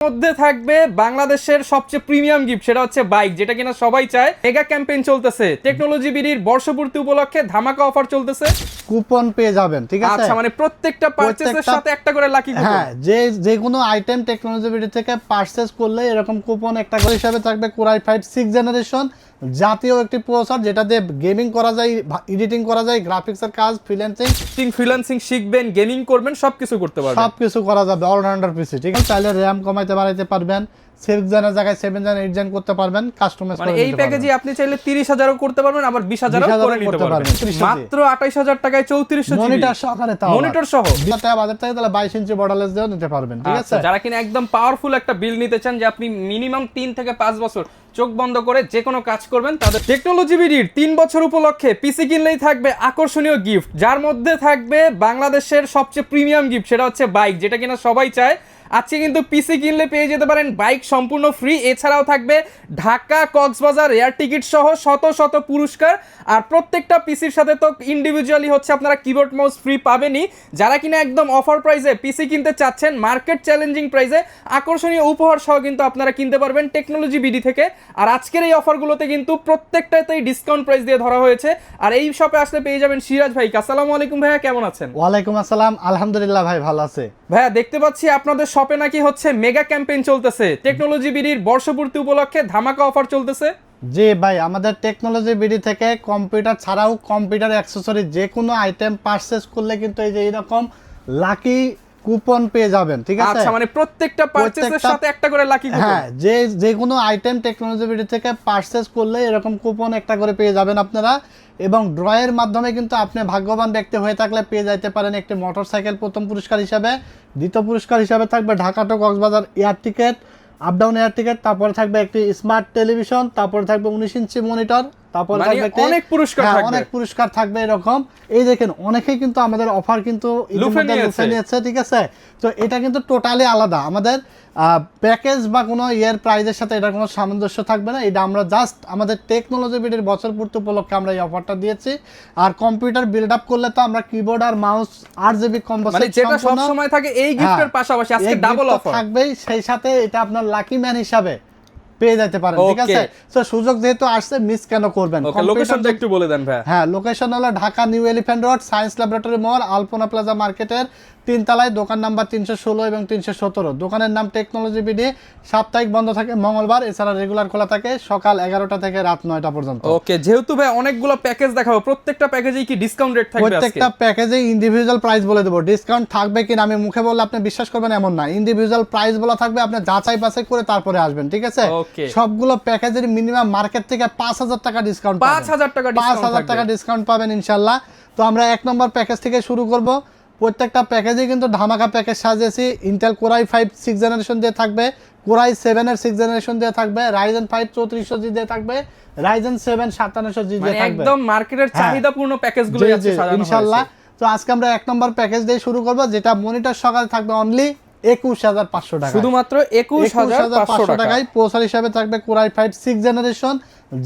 মধ্যে থাকবে বাংলাদেশের সবচেয়ে প্রিমিয়াম গিফট, সেটা হচ্ছে বাইক, যেটা কিনা সবাই চায়। মেগা ক্যাম্পেইন চলতেছে, টেকনোলজি বিডির বর্ষপূর্তি উপলক্ষে ধামাকা অফার চলতেছে। কুপন পেয়ে যাবেন, ঠিক আছে? আচ্ছা, মানে প্রত্যেকটা পারচেজের সাথে একটা করে লাকি কুপন। হ্যাঁ, যে কোনো আইটেম টেকনোলজি বিডি থেকে পারচেজ করলে এরকম কুপন একটা করে হিসাবে থাকবে। কোরাই 5 6 জেনারেশন জাতীয় একটি প্রসেসর, যেটা দিয়ে গেমিং করা যায়, এডিটিং করা যায়, গ্রাফিক্সের কাজ, ফ্রিল্যান্সিং শিখবেন, গেমিং করবেন, সবকিছু করতে পারবেন। সবকিছু করা যাবে অলরাউন্ডার পিসি, ঠিক আছে? চাইলে র্যাম কমাইতে বাড়াইতে পারবেন, 6 জেনের জায়গায় 7 জেন 8 জেন করতে পারবেন, কাস্টমাইজ করে মানে এই প্যাকেজে আপনি চাইলে 30,000ও করতে পারবেন, আবার 20,000ও করে নিতে পারবেন। মাত্র 28,000 টাকায় 3400 জিবি মনিটর সহকারে, তাও মনিটর সহ। টাকা বাজার থেকে তাহলে 22 ইঞ্চি বর্ডারলেস দিয়েও নিতে পারবেন, ঠিক আছে? যারা কিনা একদম পাওয়ারফুল একটা বিল নিতে চান, যে আপনি মিনিমাম 3 থেকে 5 বছর চোখ বন্ধ করে যে কোনো কাজ করবেন, তাদের টেকনোলজি বিডির 3 বছর উপলক্ষে পিসি কিনলেই থাকবে আকর্ষণীয় গিফট, যার মধ্যে থাকবে বাংলাদেশের সবচেয়ে প্রিমিয়াম গিফট, সেটা হচ্ছে বাইক, যেটা কিনা সবাই চায়। আজকে কিন্তু পিসি কিনলে পেয়ে যেতে পারেন বাইক সম্পূর্ণ ফ্রি। এছাড়াও থাকবে ঢাকা কক্সবাজার এয়ার টিকিট সহ শত শত পুরস্কার। আর প্রত্যেকটা পিসির সাথে তো ইন্ডিভিজুয়ালি হচ্ছে আপনারা কিবোর্ড মাউস ফ্রি পাবেনই। যারা কিনা একদম অফার প্রাইসে পিসি কিনতে চাচ্ছেন, মার্কেট চ্যালেঞ্জিং প্রাইসে আকর্ষণীয় উপহার সহ কিন্তু আপনারা কিনতে পারবেন টেকনোলজি বিডি থেকে। আর আজকের এই অফারগুলোতে কিন্তু প্রত্যেকটাতেই ডিসকাউন্ট প্রাইস দিয়ে ধরা হয়েছে। আর এই শপে আসলে পেয়ে যাবেন সিরাজ ভাই। আসসালামু আলাইকুম ভাইয়া, কেমন আছেন? ওয়ালাইকুম আসসালাম, আলহামদুলিল্লাহ ভাই, ভালো আছে। ভাইয়া দেখতে পাচ্ছি আপনাদের শপে নাকি হচ্ছে মেগা ক্যাম্পেইন চলতেছে, টেকনোলজি বিডির বর্ষপূর্তি উপলক্ষে ধামাকা অফার চলতেছে। জি ভাই, আমাদের টেকনোলজি বিডি থেকে কম্পিউটার ছাড়াও কম্পিউটার অ্যাক্সেসরি যে কোনো আইটেম পারচেজ করলে কিন্তু এই যে এরকম লাকি কুপন পেয়ে যাবেন, ঠিক আছে? আচ্ছা, মানে প্রত্যেকটা পারচেজের সাথে একটা করে লাকি কুপন। হ্যাঁ, যে কোনো আইটেম টেকনোলজি বিডি থেকে পারচেজ করলে এরকম কুপন একটা করে পেয়ে যাবেন আপনারা। এবং ড্রয়ের মাধ্যমে কিন্তু আপনি ভাগ্যবান ব্যক্তি হয়ে থাকলে পেয়ে যাইতে পারেন একটি মোটরসাইকেল প্রথম পুরস্কার হিসাবে। দ্বিতীয় পুরস্কার হিসাবে থাকবে Dhaka to Cox's Bazar air ticket, up down air ticket. তারপরে থাকবে একটি স্মার্ট টেলিভিশন, তারপরে থাকবে 19 ইঞ্চি মনিটর, তারপরে থাকবে অনেক পুরস্কার থাকবে। অনেক পুরস্কার থাকবে এরকম। এই দেখেন, অনেকেই কিন্তু আমাদের অফার কিন্তু লুফে নিয়েছে, ঠিক আছে? তো এটা কিন্তু টোটালি আলাদা। আমাদের প্যাকেজ বা কোনো ইয়ের প্রাইজের সাথে এটার কোনো সামঞ্জস্য থাকবে না। এটা আমরা জাস্ট আমাদের টেকনোলজি বিডির বছর পূর্তি উপলক্ষে আমরা এই অফারটা দিয়েছি। আর কম্পিউটার বিল্ড আপ করলে তো আমরা কিবোর্ড আর মাউস 8 GB কম্বো সেট, যেটা সব সময় থাকে, এই গিফটের পাশাপাশি আজকে ডাবল অফার থাকবেই। সেই সাথে এটা আপনার লাকি ম্যান হিসাবে পেয়ে যেতে পারেন, ঠিক আছে? তো সুযোগ যেহেতু আসছে, মিস কেন করবেন? লোকেশনটা একটু বলে দেন ভাই। হ্যাঁ, লোকেশন হলো Dhaka new elephant road, science laboratory mall, Alpana plaza মার্কেটের 3 তলায়, দোকান নাম্বার 316 এবং 317। দোকানের নাম টেকনোলজি বিডি। সাপ্তাহিক বন্ধ থাকে মঙ্গলবার, এছাড়া রেগুলার খোলা থাকে সকাল 11টা থেকে রাত 9টা পর্যন্ত। ওকে, যেহেতু ভাই অনেকগুলো প্যাকেজ দেখাবো, প্রত্যেকটা প্যাকেজেই কি ডিসকাউন্ট রেট থাকবে? প্রত্যেকটা প্যাকেজে ইন্ডিভিজুয়াল প্রাইস বলে দেবো। ডিসকাউন্ট থাকবে কিনা আমি মুখে বললে আপনি বিশ্বাস করবেন এমন না। ইন্ডিভিজুয়াল প্রাইস বলা থাকবে, আপনি যাচাই বাছাই করে তারপরে আসবেন, ঠিক আছে? সবগুলো প্যাকেজের মিনিমাম মার্কেট থেকে 5,000 টাকা ডিসকাউন্ট, 5,000 টাকা ডিসকাউন্ট পাবেন ইনশাল্লাহ। তো আমরা 1 নম্বর প্যাকেজ থেকে শুরু করব। প্রত্যেকটা প্যাকেজে কিন্তু ধামাকা প্যাকেজ সাজিয়েছি। ইন্টেল কোরাই 5 6 জেনারেশন দিয়ে থাকবে, কোরাই 7 এর 6 জেনারেশন দিয়ে থাকবে, রাইজেন 5 3400G দিয়ে থাকবে, রাইজেন 7 5700G দিয়ে থাকবে। একদম মার্কেটের চাহিদাপূর্ণ প্যাকেজগুলো আছে সাজানো ইনশাআল্লাহ। তো আজকে আমরা 1 নম্বর প্যাকেজ দিয়ে শুরু করব, যেটা মনিটর সহকারে থাকবে অনলি 21,500 টাকা, শুধুমাত্র 21,500 টাকায়। প্রসেসর হিসাবে থাকবে কোরাই 5 6 জেনারেশন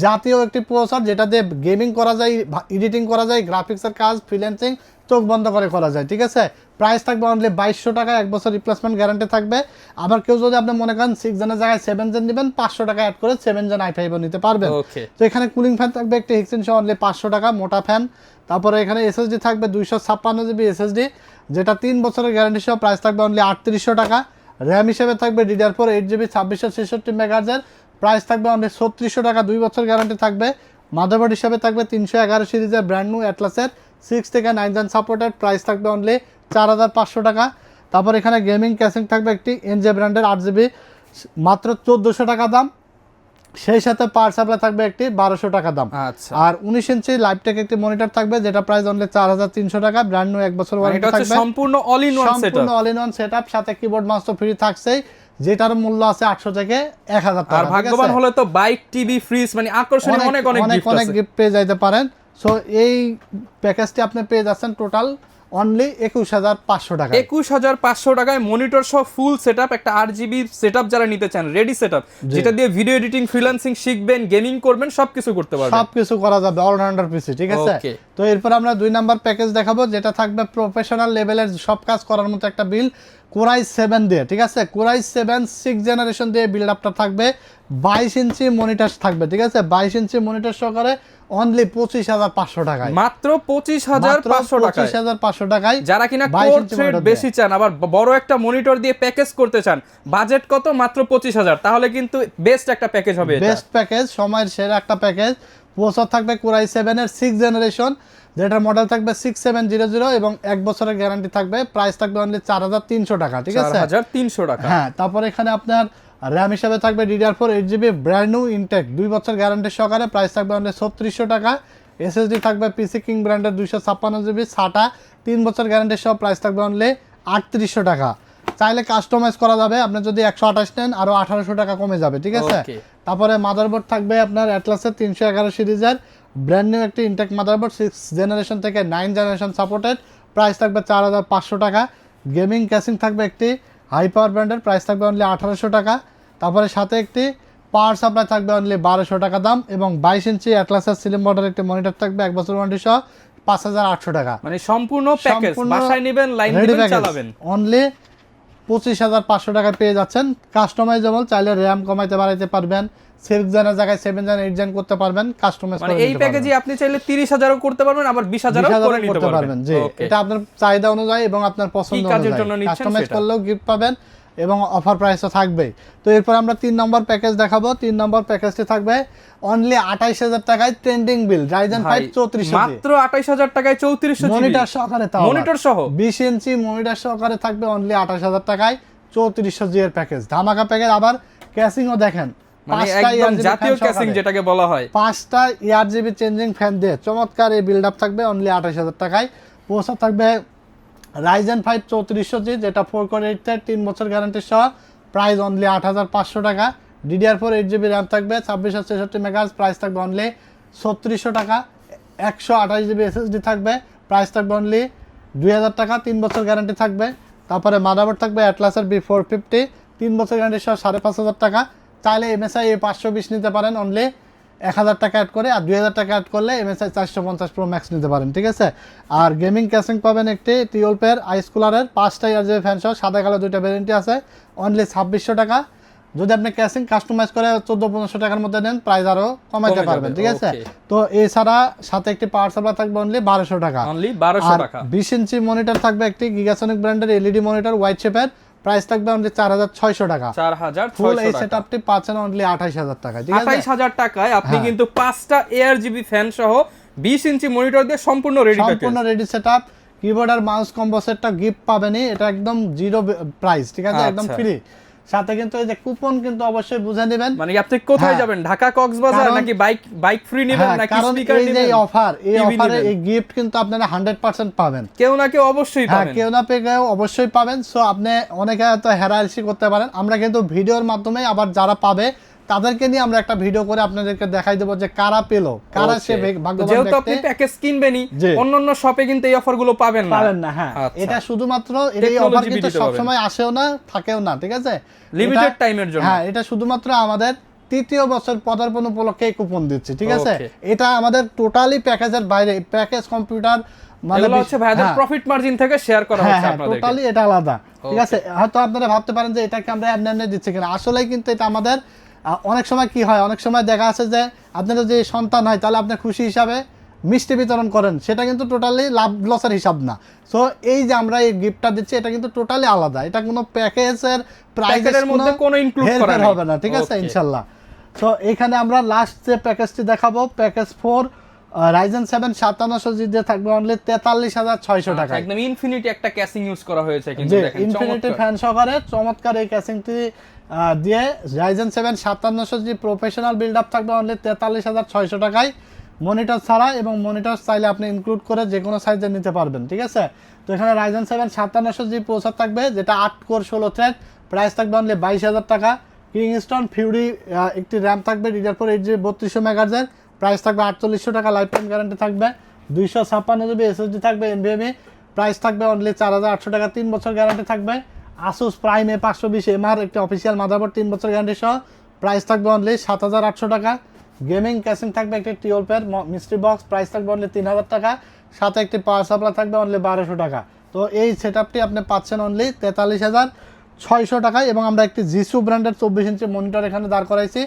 জাতীয় একটি প্রসেসর, যেটা দিয়ে গেমিং করা যায়, এডিটিং করা যায়, গ্রাফিক্সের কাজ, ফ্রিল্যান্সিং চোখ বন্ধ করে করা যায়, ঠিক আছে? প্রাইস থাকবে অনলি 2200 টাকা, 1 বছর রিপ্লেসমেন্ট গ্যারান্টি থাকবে। আবার কেউ যদি আপনি মনে করেন 6 জেনের জায়গায় 7 জেন নেবেন, 500 টাকা অ্যাড করে 7 জেন i5 নিতে পারবেন। তো এখানে কুলিং ফ্যান থাকবে একটি হিক্সিন সহ অনলি 500 টাকা, মোটা ফ্যান। তারপরে এখানে এসএসডি থাকবে 256 GB এসএসডি, যেটা 3 বছরের গ্যারান্টি সহ। প্রাইস থাকবে অনলি 3800 টাকা। র্যাম হিসেবে থাকবে DDR4 8GB 2666 মেগাহার্জের, প্রাইস থাকবে অনলি 3600 টাকা, 2 বছর গ্যারান্টি থাকবে। মাদারবোর্ড হিসেবে থাকবে 311 সিরিজের ব্র্যান্ড নিউ অ্যাটলাসের 6 থেকে 9 জেন সাপোর্টেড, প্রাইস থাকবে অনলি 4500 টাকা। তারপর এখানে গেমিং ক্যাসিং থাকবে একটি এনজে ব্র্যান্ডের 8GB, মাত্র 1400 টাকা দাম। সেই সাথে পাওয়ার সাপ্লাই থাকবে একটি 1200 টাকা দাম। আর 19 ইঞ্চি লাইভটেক একটি মনিটর থাকবে, যেটা প্রাইস অনলি 4300 টাকা, ব্র্যান্ড নিউ 1 বছর ওয়ারেন্টি থাকবে। সম্পূর্ণ অল ইন ওয়ান সেটআপ, সাথে কিবোর্ড মাউস তো ফ্রি থাকছেই, যেটার মূল্য আছে 800 থেকে 1000 টাকা। আর ভাগ্যবান হলে তো বাইক, টিভি, ফ্রিজ, মানে আকর্ষণীয় অনেক গিফট পেয়ে যাইতে পারেন। সো এই প্যাকেজটি আপনি পেয়ে যাচ্ছেন টোটাল অনলি 21,500 টাকা। 21,500 টাকায় মনিটর সহ ফুল সেটআপ, একটা 8GB সেটআপ যারা নিতে চান, রেডি সেটআপ, যেটা দিয়ে ভিডিও এডিটিং, ফ্রিল্যান্সিং শিখবেন, গেমিং করবেন, সবকিছু করতে পারবেন, সবকিছু করা যাবে অলরাউন্ডার পিসি, ঠিক আছে? তো এরপর আমরা 2 নাম্বার প্যাকেজ দেখাবো, যেটা থাকবে প্রফেশনাল লেভেলের সব কাজ করার মতো একটা বিল। কোরাই 7 দিয়ে, ঠিক আছে, কোরাই 7 6 জেনারেশন দিয়ে বিল্ড আপটা থাকবে, 22 ইঞ্চি মনিটর থাকবে, ঠিক আছে, 22 ইঞ্চি মনিটর সহকারে অনলি 25,500 টাকায়, মাত্র 25,500 টাকায়, 25,500 টাকায়। যারা কিনা 22 কোর ইঞ্চি থ্রেড monitor বেশি চান, আবার বড় একটা মনিটর দিয়ে প্যাকেজ করতে চান, বাজেট কত? মাত্র 25,000। তাহলে কিন্তু বেস্ট একটা প্যাকেজ হবে এটা। বেস্ট প্যাকেজ, সময়ের সেরা একটা প্যাকেজ। প্রসেসর থাকবে কোরাই 7 এর 6 জেনারেশন, যেটার মডেল থাকবে 6700 এবং 1 বছরের গ্যারান্টি থাকবে। প্রাইস থাকবে অনলি 4300 টাকা, ঠিক আছে, 4300 টাকা। হ্যাঁ, তারপর এখানে আপনার র্যাম হিসাবে থাকবে DDR4 8GB brand new intact 2 বছর গ্যারান্টি সহকারে। প্রাইস থাকবে অনলি 3600 টাকা। এসএসডি থাকবে পিসি কিং ব্র্যান্ডের 256GB SATA 3 বছর গ্যারান্টি সহ। প্রাইস থাকবে অনলি 3800 টাকা। চাইলে কাস্টমাইজ করা যাবে, আপনি যদি 128 নেন আরো 1800 টাকা কমে যাবে, ঠিক আছে। Okay. তারপরে মাদারবোর্ড থাকবে আপনার অ্যাটলাসের 311 সিরিজের ব্র্যান্ড নিউ একটি ইনটেক মাদারবোর্ড, 6 জেনারেশন থেকে 9 জেনারেশন সাপোর্টেড। প্রাইস থাকবে 4500 টাকা। গেমিং ক্যাসিং থাকবে একটি হাই পাওয়ার ব্র্যান্ডের, প্রাইস থাকবে অনলি 1800 টাকা। তারপরে সাথে একটি পাওয়ার সাপ্লাই থাকবে অনলি 1200 টাকা দাম, এবং 22 ইঞ্চি অ্যাটলাসের স্লিম বর্ডার একটি মনিটর থাকবে 1 বছর ওয়ারেন্টি সহ 5800 টাকা। মানে সম্পূর্ণ প্যাকেজ, সম্পূর্ণ বাসায় নেবেন, লাইন ready দিবেন, package। চালাবেন। অনলি 25,500 টাকায় পেয়ে যাচ্ছেন। কাস্টমাইজেবল, চাইলে র্যাম কমাইতে বাড়াইতে পারবেন, 6 জেনের জায়গায় 7 জেন 8 জেন করতে পারবেন, কাস্টমাইজ মানে করে এই নিতে প্যাকেজে পারবেন। আপনি চাইলে 30,000ও করতে পারবেন, আবার 20,000ও 20,000 করে নিতে করতে পারবেন। পারবেন, জি, Okay. এটা আপনার চাহিদা অনুযায়ী এবং আপনার পছন্দ কাজের অনুযায়ী জন্য নিচ্ছেন কাস্টমাইজ সেটা। করলেও গিফট পাবেন এবং অফার প্রাইসও থাকবে। তো এরপর আমরা 3 নম্বর প্যাকেজ দেখাবো। 3 নম্বর প্যাকেজটি থাকবে অনলি 28,000 টাকায় ট্রেন্ডিং বিল রাইজেন 5 3400 মাত্র 28,000 টাকায় 3400 মনিটর সহকারে, তাও মনিটর সহ 20 ইঞ্চি মনিটর সহকারে থাকবে অনলি 28,000 টাকায় 3400 জি এর প্যাকেজ, ধামাকা প্যাকেজ। আবার ক্যাসিংও দেখেন, মানে 5টা একদম ERGB জাতীয় ফ্যান ক্যাসিং সহকারে। যেটাকে বলা হয়। 5টা ERGB চেঞ্জিং ফ্যান দিয়ে চমৎকার এই বিল্ড আপ থাকবে অনলি 28,000 টাকায়। প্রসেসর থাকবে রাইজেন 5 3400 জি, যেটা 4 কোর 8 থ্রেড 3 বছর গ্যারান্টি সহ। প্রাইস অনলি 8500 টাকা। DDR4 8GB র্যাম থাকবে 2663 মেগাহার্জ, প্রাইস থাকবে অনলি 3600 টাকা। 128GB SSD থাকবে, প্রাইস থাকবে অনলি 2000 টাকা, 3 বছর গ্যারান্টি থাকবে। তারপরে মাদারবোর্ড থাকবে অ্যাটলাসের B450 3 বছর গ্যারান্টি সহ 5500 টাকা। চাইলে MSI 520 নিতে পারেন অনলি 1000 টাকা অ্যাড করে, আর 2000 টাকা অ্যাড করলে MSI 450 Pro Max নিতে পারেন, ঠিক আছে। আর গেমিং ক্যাসিং পাবেন একটি টিওল পেয়ার আইস কুলারের 5টা ERGB ফ্যান সহ, সাদা কালো 2টা ভ্যারিয়েন্টি আছে, অনলি 2600 টাকা। যদি আপনি ক্যাসিং কাস্টমাইজ করে 1400-1500 টাকার মধ্যে নেন, প্রাইস আরো কমাইতে কমে পারবেন, যাবে, ঠিক আছে। okay। তো এছাড়া সাথে একটি পাওয়ার সাপ্লাই থাকবে অনলি 1200 টাকা। অনলি 1200 আর টাকা। 20 ইঞ্চি মনিটর থাকবে একটি গিগাসনিক ব্র্যান্ডের এলইডি মনিটর হোয়াইট শেপের, প্রাইস থাকবে অনলি 4600 টাকা। 4600 এই টাকা। সেটআপটি পাচ্ছেন অনলি 28000 টাকায়, ঠিক আছে। 28,000 টাকায় আপনি হ্যাঁ। কিন্তু 5টা ARGB ফ্যান সহ 20 ইঞ্চি মনিটর দিয়ে সম্পূর্ণ রেডি প্যাকেজ। সম্পূর্ণ রেডি সেটআপ। কিবোর্ড আর মাউস কম্বো সেটটা গিফট পাবেনই, এটা একদম জিরো প্রাইস, ঠিক আছে, একদম আচ্ছা। ফ্রি। সাথে কিন্তু এই যে কুপন কিন্তু অবশ্যই বুঝে নেবেন। মানে আপনি কোথায় হ্যাঁ। যাবেন, ঢাকা কক্সবাজার কারণ- নাকি বাইক ফ্রি নেবেন হ্যাঁ, নাকি কারণ স্পিকার এই যে নেবেন, অফার, এই TV অফারে নেবেন? এই গিফট কিন্তু আপনারা 100% পাবেন। কেউ না কেউ অবশ্যই হ্যাঁ, পাবেন। কেউ না পেয়ে অবশ্যই পাবেন। সো আপনি অনেকে হয়তো হেরাহেরি করতে পারেন, আমরা কিন্তু ভিডিওর মাধ্যমে আবার যারা পাবে তাদেরকে নিয়ে আমরা একটা ভিডিও করে আপনাদেরকে দেখাই দেবো যে কারা পেলো, কারা সে Okay. ভাগ্যবান যেহেতু আপনি ব্যক্তি। প্যাকেজ কিনবেনই, জি। অন্যান্য শপে কিন্তু এই অফার গুলো পাবেন না, হ্যাঁ, আচ্ছা। এটা শুধুমাত্র এই Technology অফার কিন্তু ভিডিওতে পাবেন। সবসময় আসেও না, থাকেও না, ঠিক আছে। লিমিটেড এটা- টাইমের জন্য। হ্যাঁ, এটা শুধুমাত্র আমাদের 3য় বছর পদার্পণ উপলক্ষে কুপন দিচ্ছি, ঠিক আছে। Okay. এটা আমাদের টোটালি প্যাকেজের বাইরে, প্যাকেজ কম্পিউটার এগুলো হচ্ছে ভাইদের প্রফিট মার্জিন থেকে শেয়ার করা হচ্ছে আপনাদেরকে। টোটালি এটা আলাদা, ঠিক Okay. আছে। হয়তো আপনারা ভাবতে পারেন যে এটাকে আমরা এমনি এমনি দিচ্ছি কিনা, আসলেই কিন্তু এটা আমাদের অনেক সময় কি হয়, অনেক সময় দেখা আছে যে আপনার যদি সন্তান হয় তাহলে আপনি খুশি হিসাবে মিষ্টি বিতরণ করেন, সেটা কিন্তু টোটালি লাভ লসের হিসাব না। সো এই যে আমরা এই গিফটটা দিচ্ছি, এটা কিন্তু টোটালি আলাদা, এটা কোনো প্যাকেজের প্যাকেজের মধ্যে কোনো include করা নাই। হবে না, ঠিক আছে, Okay. ইনশাল্লাহ। তো এখানে আমরা লাস্ট যে প্যাকেজটি দেখাবো, প্যাকেজ 4 রাইজেন 7 5700 জি দিয়ে থাকবে অনলি 43,600 টাকা। একদম ইনফিনিটি একটা ক্যাসিং ইউজ করা হয়েছে কিন্তু যে দেখেন ইনফিনিটি চমৎকার। ফ্যান সহকারে চমৎকার এই ক্যাসিংটি দিয়ে রাইজেন 7 5700 জি প্রফেশনাল বিল্ড আপ থাকবে অনলি 43,600 টাকায়, মনিটর ছাড়া। এবং মনিটর চাইলে আপনি ইনক্লুড করে যে কোনো সাইজে নিতে পারবেন, ঠিক আছে। তো এখানে রাইজেন 7 5700 জি প্রসেসর থাকবে, যেটা 8 কোর 16 থ্রেড, প্রাইস থাকবে অনলি 22,000 টাকা। কিংস্টন ফিউরি একটি র্যাম থাকবে, DDR4 8GB 3200 মেগাহার্জের, প্রাইস থাকবে 4800 টাকা, লাইফ টাইম গ্যারান্টি থাকবে। 256GB SSD থাকবে NVMe, প্রাইস থাকবে অনলি 4800 টাকা, 3 বছর গ্যারান্টি থাকবে। আসুস প্রাইম A520MR একটি অফিসিয়াল মাদারবোর্ড 3 বছর গ্যারান্টি সহ, প্রাইস থাকবে অনলি 7800 টাকা। গেমিং ক্যাসিং থাকবে একটি tubewell pair mystery box, price থাকবে অনলি 3000 টাকা, সাথে একটি পাওয়ার সাপ্লাই থাকবে অনলি 1200 টাকা। তো এই সেটআপটি আপনি পাচ্ছেন অনলি 43,600 টাকায়, এবং আমরা একটি জিসু ব্র্যান্ডের 24 ইঞ্চি মনিটর এখানে দাঁড় করাইছি,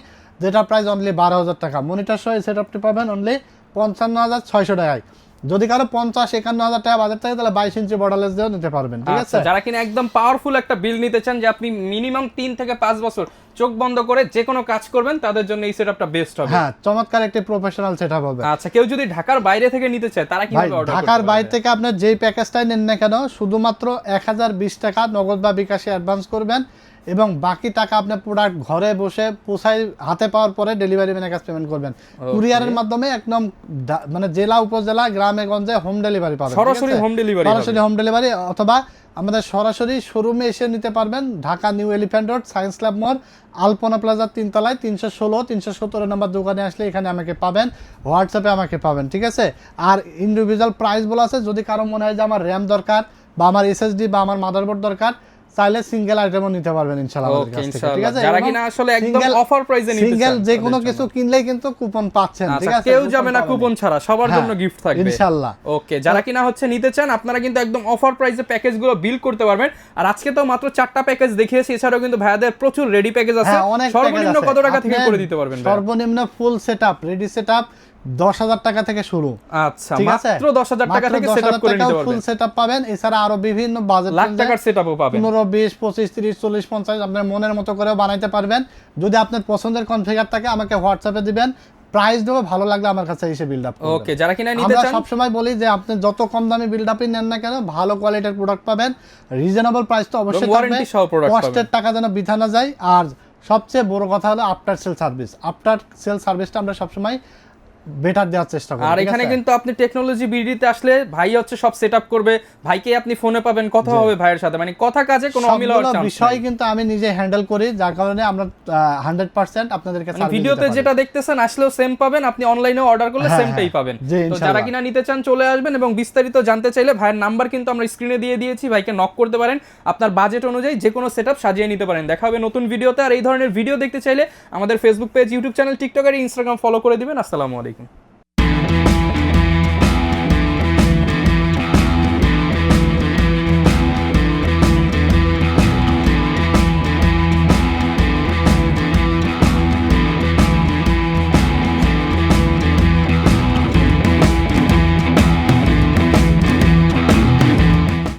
যেটা প্রাইস অনলি 12,000 টাকা। মনিটর সহ এই সেটআপটি পাবেন অনলি 55,600 টাকায়। যদি কারো 50-51,000 টাকা বাজেট থাকে তাহলে 22 ইঞ্চি বর্ডারলেস দিয়েও নিতে পারবেন, ঠিক আছে। যারা কিনা একদম পাওয়ারফুল একটা বিল নিতে চান যে আপনি মিনিমাম 3 থেকে 5 বছর চোখ বন্ধ করে যে কোনো কাজ করবেন, তাদের জন্য এই সেটআপটা বেস্ট হবে। হ্যাঁ, চমৎকার একটি প্রফেশনাল সেটআপ হবে। আচ্ছা, কেউ যদি ঢাকার বাইরে থেকে নিতে চায় তারা কিভাবে অর্ডার করবে? ঢাকার বাইরে থেকে আপনি যেই প্যাকেজটাই নেন না কেন, শুধুমাত্র 1020 টাকা নগদ বা বিকাশে অ্যাডভান্স করবেন, এবং বাকি টাকা আপনি প্রোডাক্ট ঘরে বসে পৌঁছায় হাতে পাওয়ার পরে ডেলিভারি ম্যানের কাছে পেমেন্ট করবেন। কুরিয়ারের মাধ্যমে একদম মানে জেলা উপজেলা গ্রামে গঞ্জে হোম ডেলিভারি পাবেন, সরাসরি হোম ডেলিভারি, সরাসরি হোম ডেলিভারি, অথবা আমাদের সরাসরি শোরুমে এসে নিতে পারবেন। Dhaka new elephant road, science club মোড়, আলপনা প্লাজার 3 তলায় 316-317 নম্বর দোকানে আসলে এখানে আমাকে পাবেন, হোয়াটসঅ্যাপে আমাকে পাবেন, ঠিক আছে। আর ইন্ডিভিজুয়াল প্রাইস বলা আছে, যদি কারো মনে হয় যে আমার র্যাম দরকার বা আমার এসএসডি বা আমার মাদারবোর্ড দরকার, চাইলে সিঙ্গেল আইটেমও নিতে পারবেন ইনশাআল্লাহ আমাদের কাছ থেকে, ঠিক আছে। যারা কিনা আসলে একদম অফার প্রাইসে নিতে চান, সিঙ্গেল যে কোনো কিছু কিনলেই কিন্তু কুপন পাচ্ছেন, ঠিক আছে। কেউ যাবে না কুপন ছাড়া, সবার জন্য গিফট থাকবে ইনশাআল্লাহ। ওকে, যারা কিনা হচ্ছে নিতে চান আপনারা কিন্তু একদম অফার প্রাইসে প্যাকেজগুলো বিল করতে পারবেন। আর আজকে তো মাত্র 4টা প্যাকেজ দেখিয়েছি, এছাড়াও কিন্তু ভাইয়াদের প্রচুর রেডি প্যাকেজ আছে। সর্বনিম্ন কত টাকা থেকে করে দিতে পারবেন? সর্বনিম্ন ফুল সেটআপ রেডি সেটআপ 10,000 টাকা থেকে শুরু। আচ্ছা, মাত্র 10,000 টাকা থেকে সেটআপ করে নিতে পারবেন, ফুল সেটআপ পাবেন। এছাড়া আরো বিভিন্ন বাজেট লাখ টাকার সেটআপও পাবেন, 15, 20, 25, 30, 40, 50 আপনার মনের মতো করে বানাইতে পারবেন। যদি আপনার পছন্দের কনফিগার থাকে আমাকে হোয়াটসঅ্যাপে দিবেন, প্রাইস দেবো, ভালো লাগলে আমার কাছে এসে বিল্ড আপ করবেন। ওকে, যারা কিনা নিতে চান, আমরা সব সময় বলি যে আপনি যত কম দামি বিল্ড আপই নেন না কেন, ভালো কোয়ালিটির প্রোডাক্ট পাবেন, রিজনেবল প্রাইস তো অবশ্যই থাকবে, ওয়ারেন্টি সহ প্রোডাক্ট পাবেন, কষ্টের টাকা যেন বৃথা না যায়। আর সবচেয়ে বড় কথা হলো after sale service. After sale সার্ভিসটা আমরা সবসময় বেটার দেওয়ার চেষ্টা করি। আর এখানে কিন্তু আপনি টেকনোলজি বিডিতে আসলে ভাই হচ্ছে সব সেটআপ করবে, ভাইকে আপনি ফোনে পাবেন, কথা হবে ভাইয়ের সাথে, মানে কথা কাজে কোনো অমিল হওয়ার চান্স নেই। বিষয় কিন্তু আমি নিজে হ্যান্ডেল করি, যার কারণে আমরা 100% আপনাদেরকে সার্ভিস দিতে ভিডিওতে পারি। যেটা দেখতেছেন আসলেও সেম পাবেন, আপনি অনলাইনেও অর্ডার করলে সেমটাই পাবেন। তো যারা কিনা নিতে চান চলে আসবেন, এবং বিস্তারিত জানতে চাইলে ভাইয়ের নাম্বার কিন্তু আমরা স্ক্রিনে দিয়ে দিয়েছি, ভাইকে নক করতে পারেন, আপনার বাজেট অনুযায়ী যে কোনো সেটআপ সাজিয়ে নিতে পারেন। দেখা হবে নতুন ভিডিওতে। আর এই ধরনের ভিডিও দেখতে চাইলে আমাদের Facebook page, YouTube channel, TikTok আর ইনস্টাগ্রাম ফলো করে দিবেন। আসসালামু আলাইকুম।